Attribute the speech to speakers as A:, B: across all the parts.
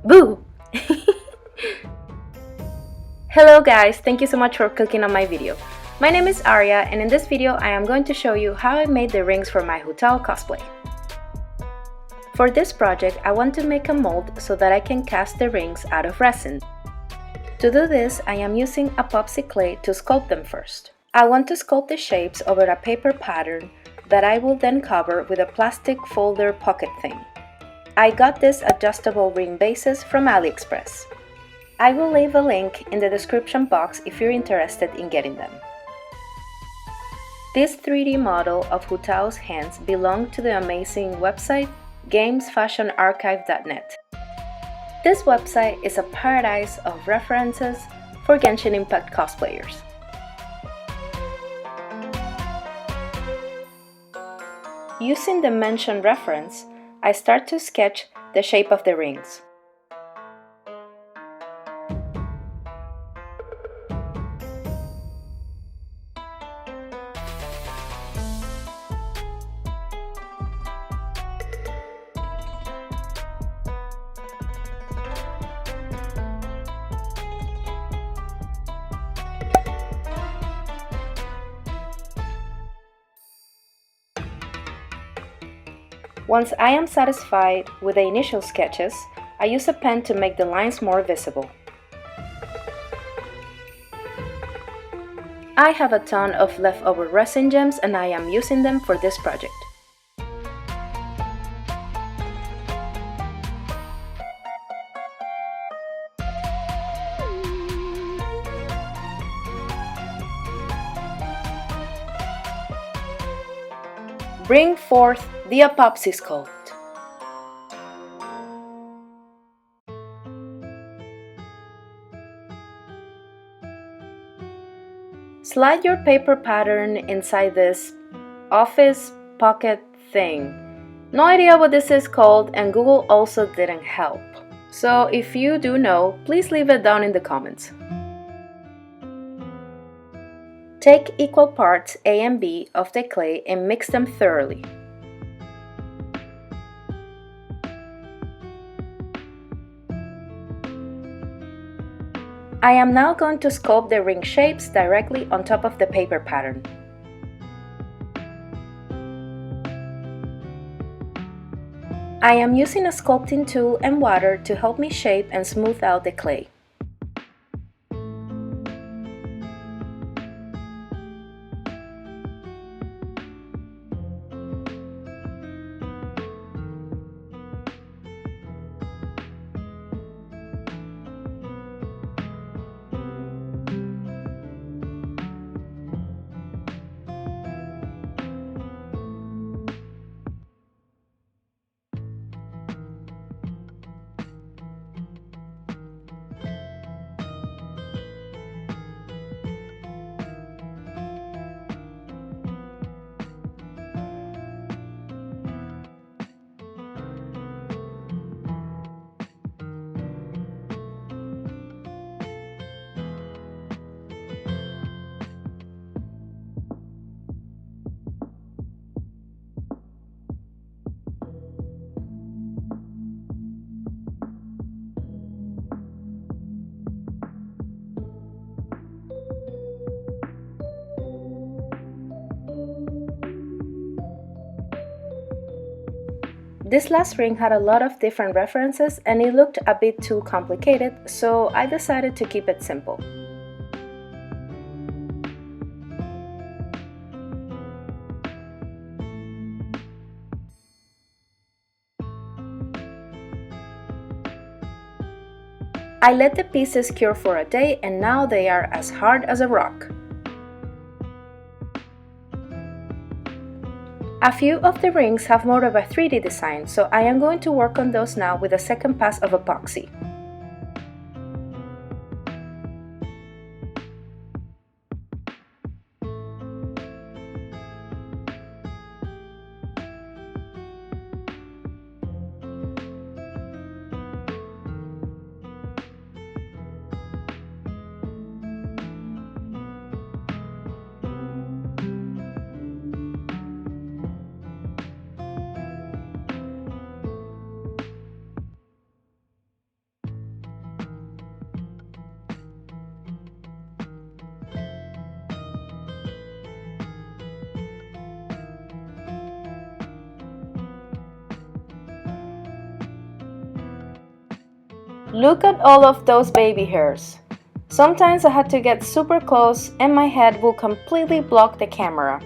A: Boo! Hello guys, thank you so much for clicking on my video. My name is Aria, and in this video I am going to show you how I made the rings for my hotel cosplay. For this project I want to make a mold so that I can cast the rings out of resin. To do this I am using epoxy clay to sculpt them first. I want to sculpt the shapes over a paper pattern that I will then cover with a plastic folder pocket thing. I got this adjustable ring bases from AliExpress. I will leave a link in the description box if you're interested in getting them. This 3D model of Hu Tao's hands belonged to the amazing website gamesfashionarchive.net. This website is a paradise of references for Genshin Impact cosplayers. Using the mentioned reference, I start to sketch the shape of the rings. Once I am satisfied with the initial sketches, I use a pen to make the lines more visible. I have a ton of leftover resin gems and I am using them for this project. Bring forth the epoxy sculpt. Slide your paper pattern inside this office pocket thing. No idea what this is called, and Google also didn't help. So if you do know, please leave it down in the comments. Take equal parts A and B of the clay and mix them thoroughly. I am now going to sculpt the ring shapes directly on top of the paper pattern. I am using a sculpting tool and water to help me shape and smooth out the clay. This last ring had a lot of different references and it looked a bit too complicated, so I decided to keep it simple. I let the pieces cure for a day and now they are as hard as a rock. A few of the rings have more of a 3D design, so I am going to work on those now with a second pass of epoxy. Look at all of those baby hairs. Sometimes I had to get super close and my head will completely block the camera.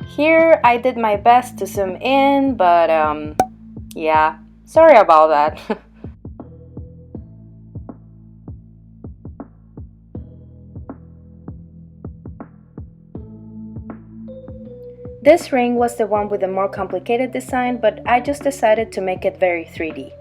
A: Here I did my best to zoom in, but yeah, sorry about that. This ring was the one with the more complicated design, but I just decided to make it very 3D.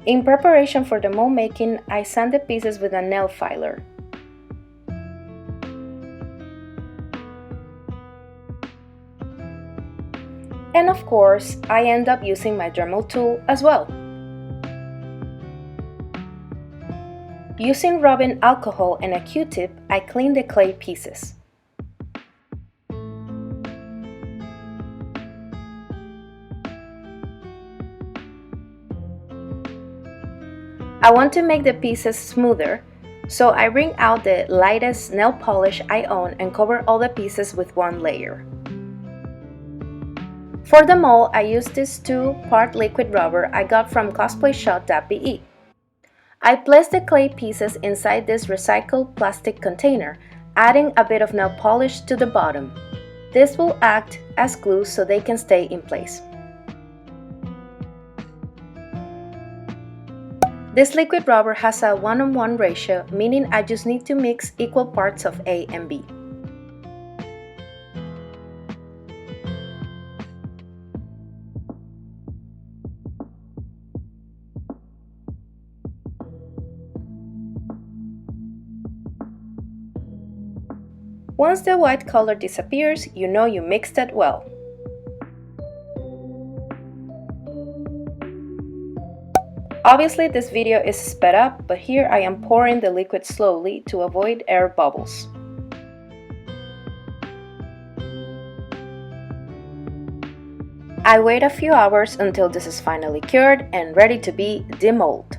A: In preparation for the mold making, I sanded the pieces with a nail filer. And of course, I end up using my Dremel tool as well. Using rubbing alcohol and a Q-tip, I clean the clay pieces. I want to make the pieces smoother, so I wring out the lightest nail polish I own and cover all the pieces with one layer. For the mold, I used this 2-part liquid rubber I got from cosplay.be. I placed the clay pieces inside this recycled plastic container, adding a bit of nail polish to the bottom. This will act as glue so they can stay in place. This liquid rubber has a 1:1 ratio, meaning I just need to mix equal parts of A and B. Once the white color disappears, you know you mixed it well. Obviously this video is sped up, but here I am pouring the liquid slowly to avoid air bubbles. I wait a few hours until this is finally cured and ready to be demolded.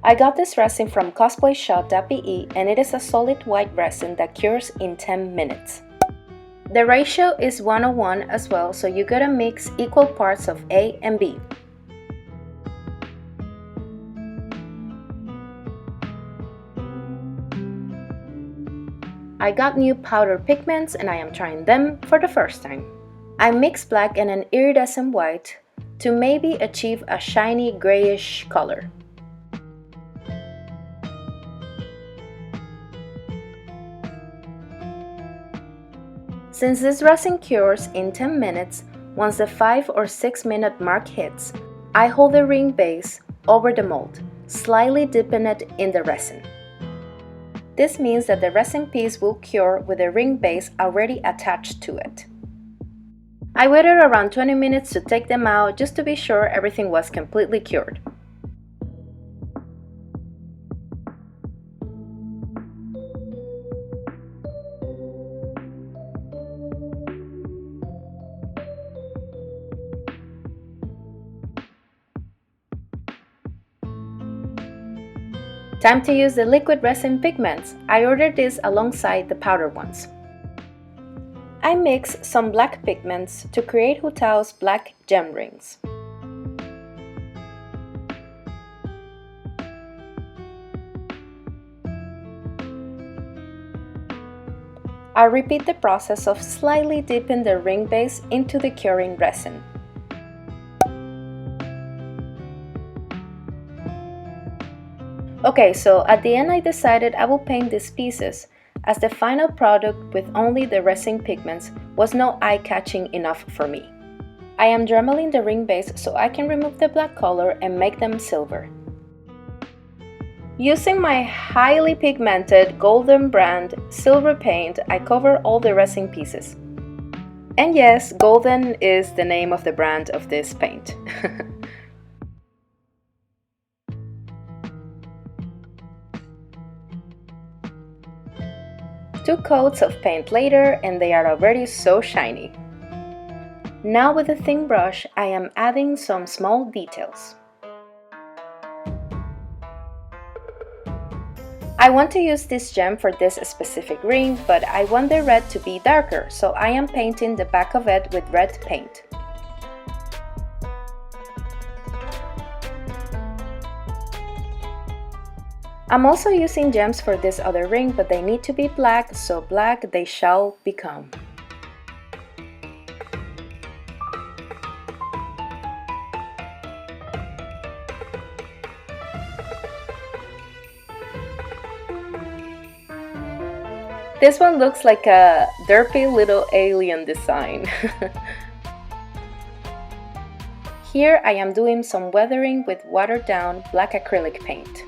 A: I got this resin from cosplay.be and it is a solid white resin that cures in 10 minutes. The ratio is 1:1 as well, so you gotta mix equal parts of A and B. I got new powder pigments and I am trying them for the first time. I mixed black and an iridescent white to maybe achieve a shiny grayish color. Since this resin cures in 10 minutes, once the 5 or 6 minute mark hits, I hold the ring base over the mold, slightly dipping it in the resin. This means that the resin piece will cure with the ring base already attached to it. I waited around 20 minutes to take them out just to be sure everything was completely cured. Time to use the liquid resin pigments. I ordered this alongside the powder ones. I mix some black pigments to create Hu Tao's black gem rings. I repeat the process of slightly dipping the ring base into the curing resin. Okay, so at the end I decided I will paint these pieces, as the final product with only the resin pigments was no eye-catching enough for me. I am dremeling the ring base so I can remove the black color and make them silver. Using my highly pigmented golden brand silver paint, I cover all the resin pieces. And yes, golden is the name of the brand of this paint. 2 coats of paint later and they are already so shiny. Now with a thin brush, I am adding some small details. I want to use this gem for this specific ring, but I want the red to be darker, so I am painting the back of it with red paint. I'm also using gems for this other ring, but they need to be black, so black they shall become. This one looks like a derpy little alien design. Here I am doing some weathering with watered down black acrylic paint.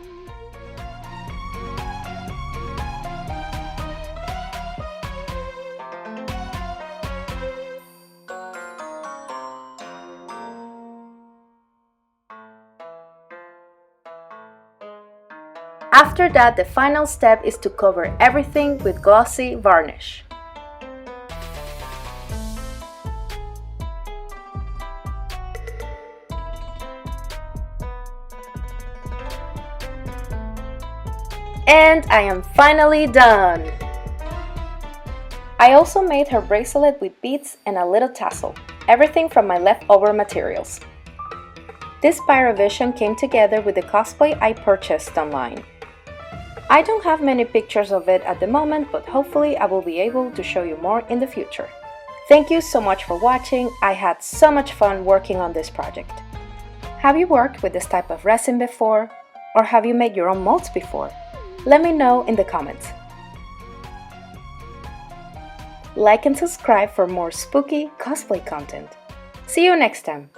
A: After that, the final step is to cover everything with glossy varnish. And I am finally done! I also made her bracelet with beads and a little tassel, everything from my leftover materials. This Pyrovision came together with the cosplay I purchased online. I don't have many pictures of it at the moment, but hopefully I will be able to show you more in the future. Thank you so much for watching. I had so much fun working on this project. Have you worked with this type of resin before? Or have you made your own molds before? Let me know in the comments. Like and subscribe for more spooky cosplay content. See you next time!